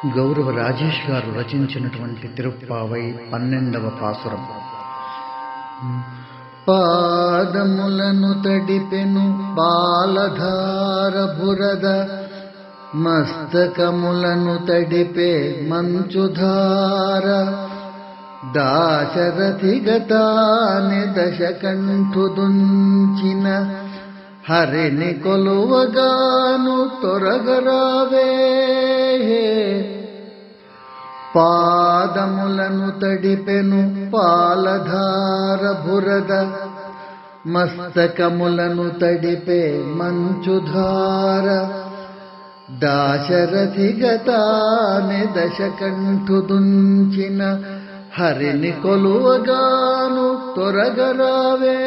గౌరవ రాజేష్ గారు రచించినటువంటి తిరుప్పావై 12వ పాసురం. పాదములను తడిపెను పాలధార బురద, మస్తకములను తడిపే మంచుధార. దాశరథిగతాని దశకంఠుదుంచిన, హరిని కొలువగాను తొరగరావే. పాదములను తడిపెను పాలధార బురద, మస్తకములను తడిపే మంచుధార. దాశరథిగతాని దశకంఠుదుంచిన, హరిని కొలువగాను తొరగరావే.